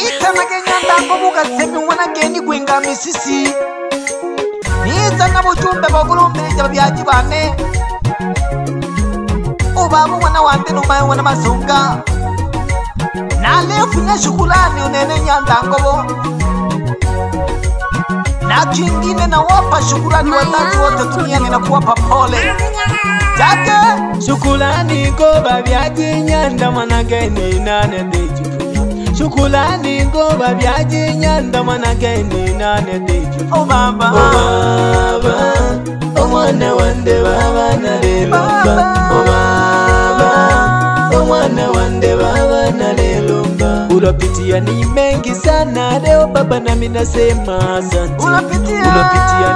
Nita na kenyanda ngobuka semi wana geni kwinga misisi. Nita na bujumbe bagulumbirije babyaji bane. Ubabu wana wande numaye wana masonga. Nalefunya shukulani unene nyanda ngobo. Na kingine na wapa shukulani wazazi wote duniani na kuwapa pole. Jake shukulani ngoba byaji nyanda mwanageni nane deju. Shukulani ngoba byaji nyanda mwanageni nane deju. Oh baba, oh baba, oh mwana wande baba na lelomba. Oh baba, oh mwana wande baba na lelomba. Ulopitia ni mengi sana leo baba na mina sema asante. Ulopitia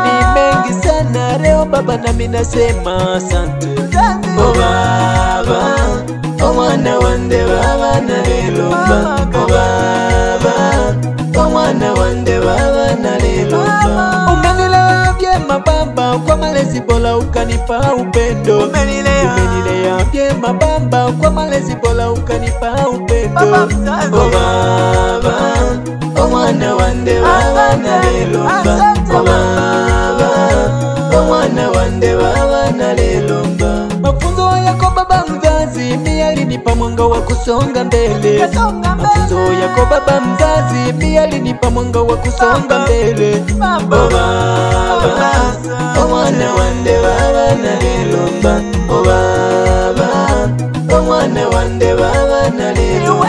ni mengi sana leo baba na mina sema asante. Oh baba, oh mwana wande baba na lelomba. Oh baba, oh mwana wande baba na lelomba. Umenilea vyema baba kwa malezi bora ukanipa upendo. Umenilea vyema baba kwa malezi bora ukanipa upendo. Oh baba, oh mwana wande baba na lelomba. Oh baba, oh mwana wande baba na lelomba. Mafunzo yako baba mzazi mimi alinipa mwanga wa kusonga mbele. Mafunzo yako baba mzazi mimi alinipa mwanga wa kusonga mbele. Oh baba, oh mwana wande baba na lelomba. Oh baba, oh mwana wande baba na lelomba.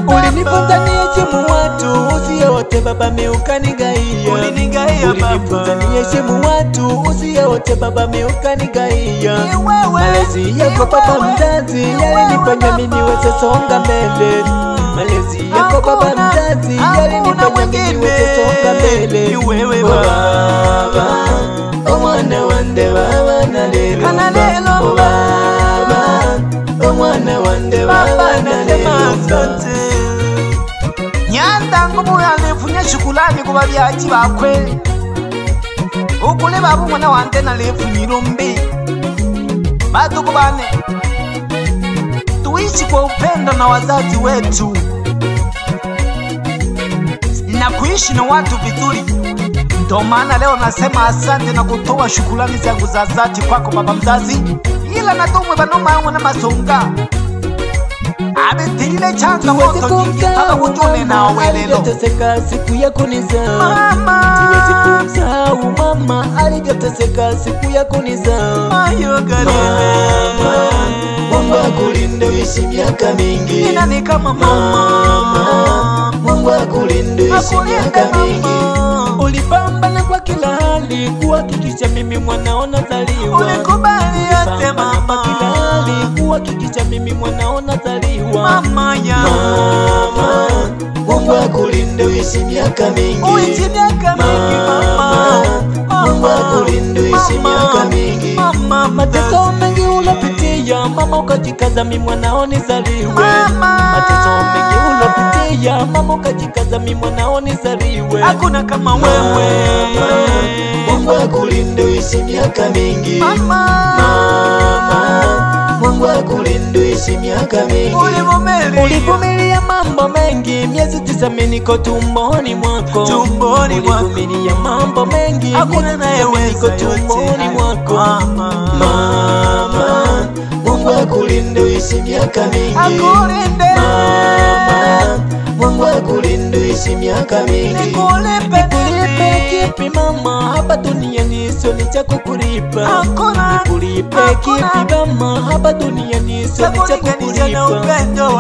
Ulinifunza niheshimu watu usiyote baba meukanigaia. Ulinifunza niheshimu watu usiyote baba meukanigaia. Malezi yako baba mzazi yalinifanya mimi niweze songa mbele. Malezi yako baba mzazi yalinifanya mimi niweze songa mbele. Oh baba, oh mwana wande baba na lelomba. Oh baba, oh mwana wande baba na lelomba. Nyanda ngobo yalefunya shukulani kuba byaji bakwe. Ukule babu mwana wande na lefunyirombe. Bado kubane tuishi kwa upendo na wazazi wetu na kuishi na watu vizuri. Ndio maana leo nasema asante na kutoa shukrani zangu za dhati kwako baba mzazi. Ila natumwe banoma yangu na masonga abetilile changa moto nyingi mpaka kujone na welelo. Alijateseka siku ya kunizaa mama. Siwezi kumsahau mama. Alijateseka siku ya kunizaa Mayo galele Mungu akulinde uishi miaka mingi. Ni nani kama mama? Mungu akulinde uishi miaka mingi. Ulipambana kwa kila hali kuhakikisha mimi mwanao nazaliwa. Ulikubali yote mama kwa kila hali kuhakikisha mimi mwanao nazaliwa. Mama ya mama, Mungu akulinde uishi miaka mingi. Uishi miaka mingi mama. Mungu akulinde uishi miaka mingi. Mama, mateso mengi ulopitia mama ukajikaza mimi mwanao nizaliwe. Mateso mengi ulopitia mama ukajikaza mimi mwanao nizaliwe. Hakuna kama wewe. Mungu akulinde uishi miaka mingi. Mama, Mungu akulinde uishi miaka mingi. Ulivumilia mambo mengi miezi 9 mimi niko tumboni mwako. Ulivumilia mambo mengi hakuna nayeweza tumboni mwako. Mama, Mungu akulinde uishi miaka mingi. Mama, Mungu akulinde uishi miaka mingi. Nikulipe kipi mama hapa duniani sio ni cha kukulipa. Nikulipe kipi mama hapa duniani sio ni cha kukulipa.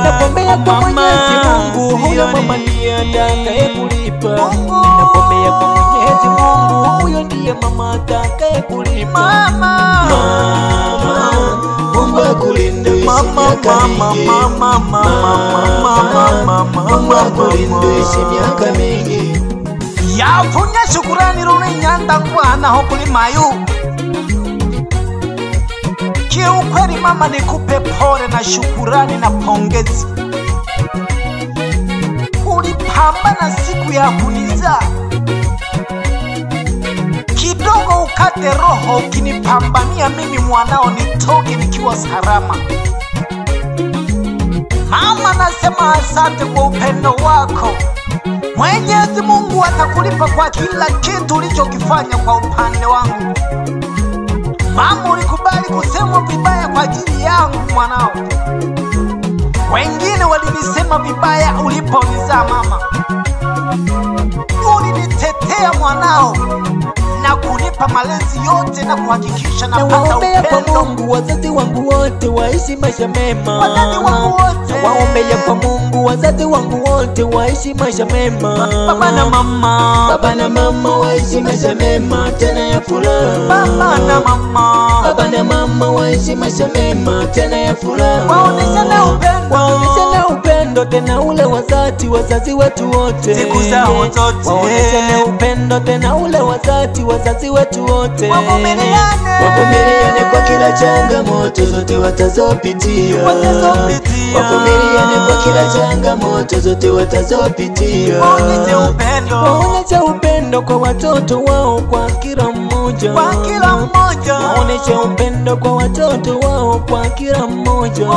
Napombea kwa Mwenyezi Mungu huyo mama ndiye atakayekulipa. Napombea kwa Mwenyezi Mungu huyo ndiye mama atakayekulipa. Mama, Mungu akulinde uishi miaka mingi. Mungu akulinde uishi miaka mingi. Yafunya shukurani rune nyanda kwana hokuli mayu. Kiukweli mama nikupe pole na shukurani na pongezi. Ulipambana siku ya kunizaa. Kidogo ukate roho ukinipambania mimi mwanao nitoke nikiwa salama. Mama nasema asante kwa upendo wako. Mwenyezi Mungu atakulipa kwa kila kitu ulichokifanya kwa upande wangu. Mama, ulikubali kusema vibaya kwa ajili yangu mwanao. Wengine walinisema vibaya uliponizaa mama. Ulinitetea mwanao na kunipa malezi yote na kuhakikisha napata upendo. Kwa Mungu wazazi wangu wote waishi maisha mema. Wazazi wangu wote. Waombea kwa Mungu wazazi wangu wote waishi maisha mema. Baba na mama. Baba na mama waishi maisha mema tena ya furaha. Baba na mama. Baba na mama waishi maisha mema tena ya furaha. Waonyeshane upendo. Waonyeshane upendo tena ule wazazi wetu wote. Siku zao zote. Waonyeshane upendo tena ule wazazi wetu wote. Wavumiliane. Wavumiliane kwa kila changamoto zote watazopitia. Wavumiliane kwa kila changamoto zote watazopitia. Waonyeshe upendo. Waonyeshe upendo kwa watoto wao kwa kila mmoja. Kwa kila mmoja. Waonyeshe upendo kwa watoto wao kwa kila mmoja.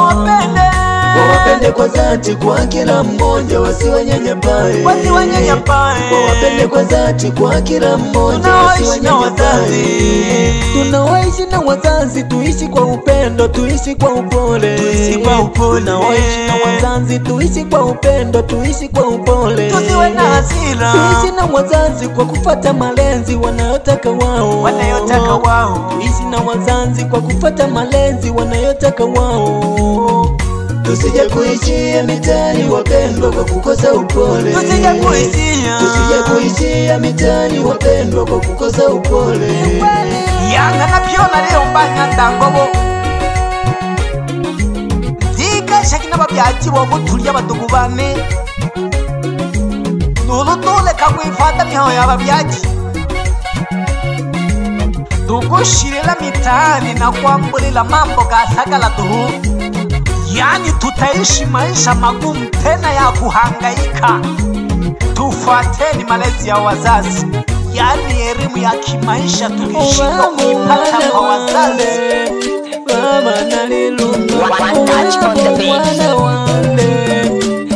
Wapende kwa dhati kwa kila mmoja, wasiwanyanyapae. Wapende kwa dhati kwa kila mmoja, wasiwanyanyapae. Tunaishi na wazazi, tuishi kwa upendo, tuishi kwa upole. Tunaishi na wazazi, tuishi kwa upendo, tuishi kwa upole. Tusiwe na hasira. Tuishi na wazazi kwa kufuata malezi wanayotaka wao. Tuishi na wazazi kwa kufuata malezi wanayotaka wao. Tusije kuishia mitaani wapendwa kwa kukosa upole. Tusije kuishia mitaani wapendwa kwa kukosa upole. Yanga na piona leo mbanya ndangobo. Zika shakina babyaji bobo tuliya badugu bane. Nulutole kamwifata mihaho ya babyaji. Tukushirila mitaani na kuambulela mambo gasagala duhu. Yani tutaishi maisha magumu tena ya kuhangaika. Tufuateni malezi ya wazazi. Yani elimu ya kimaisha tulishindwa kuipata kwa wazazi. Baba nalilumba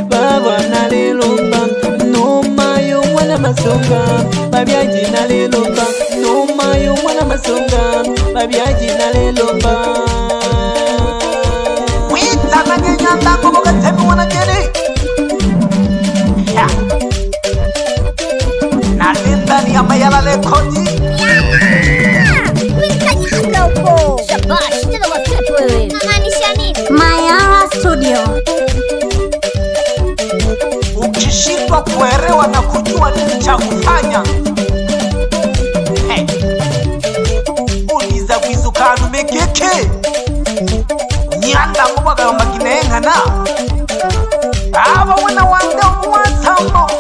Baba nalilumba Numa yu wana masunga Babyaji nalilumba Numa yu wana masunga Babyaji nalilumba Nanda kuboga temu wana jeri. Nalinda ni amayala lekodi. Shabash, tena wasetu wewe. Maanisha nini? Mayara Studio. Ukishindwa kuelewa na kujua nini cha kufanya, uniza kwizukanu mekeke. Nyanda mwaga yo maginengana. Aba wana wande umwatambo.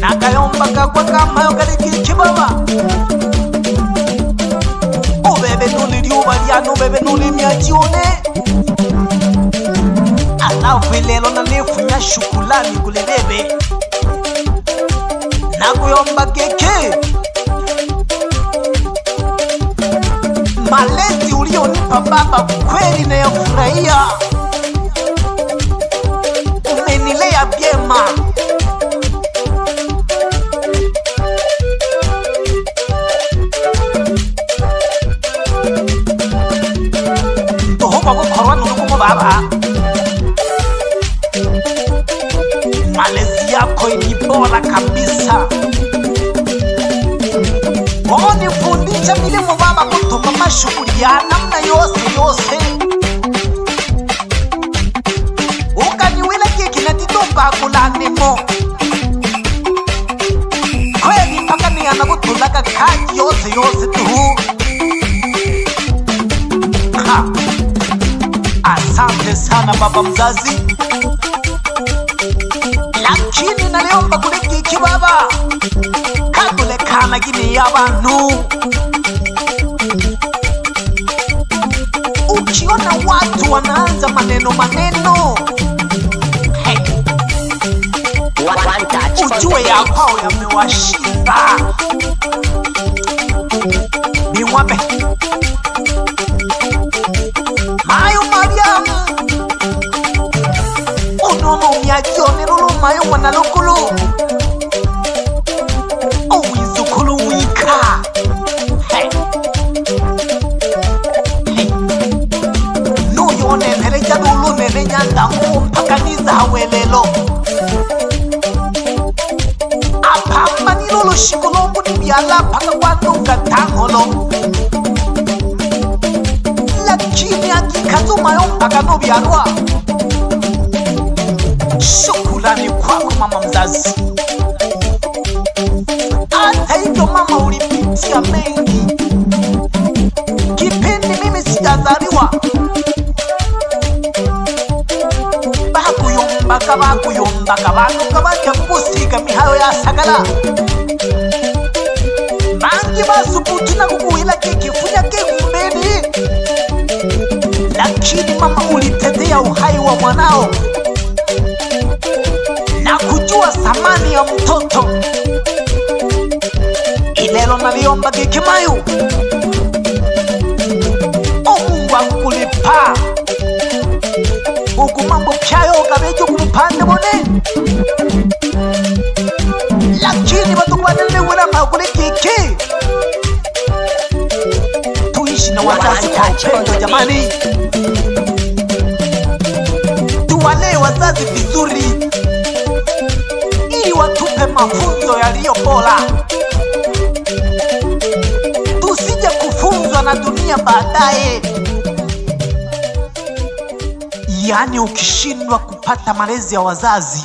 Nakayombaga kwa kama yo galiki kibaba. Ubebe nuli liuba liano ubebe nuli miajione. Alafu lelo na nefunya shukulani kulebebe. Nakuyomba keke. Malezi ulionipa baba kweli na yafurahia. Umenilea vyema. Tohoba kukorwa nulukumu baba. Malezi yako ni bora kabisa. Unifundisha milimu baba kutoka mashughuli ya namna yose. Ukaniwila kiki na titupa kulanimo. Kweli paka ni anagutulaka kaji yose tuhu. Asante sana baba mzazi. Lakini naliomba kule kiki baba. Kagule kana gini ya bantu. Ukiona watu wanaanza maneno, ujue ya kwao yamewashinda. Biwambe Mayu Mariam Ila paka wanuka tangolo lakini akikazuma yompaka nubyarwa. Shukrani kwako mama mzazi. Hata hivyo mama ulipitia mengi kipindi mimi sijazaliwa. Bakuyumbaka banuka bajya kugusiga mihayo yasagala. Bangi basubutu na kukuhila kikifunya kikumbeni. Lakini mama ulitetea uhai wa mwanao na kujua thamani ya mtoto. Ilelo naliomba kikimayu Mungu akulipa uku mambo pyayo kabejo kumupande bone. Lakini batukubadele wala makuli kiki. Tuishi na wazazi kwa upendo jamani. Tuwalee wazazi vizuri ili watupe mafunzo yaliyo bora. Tusije kufunzwa na dunia baadaye. Yani ukishindwa kupata malezi ya wazazi,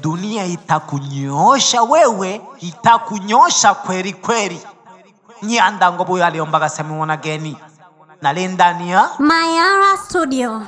dunia itakunyoosha wewe, itakunyosha kweli kweli. Nyanda ngobo yaliombaga semi wana geni. Nalindania Mayara Studio.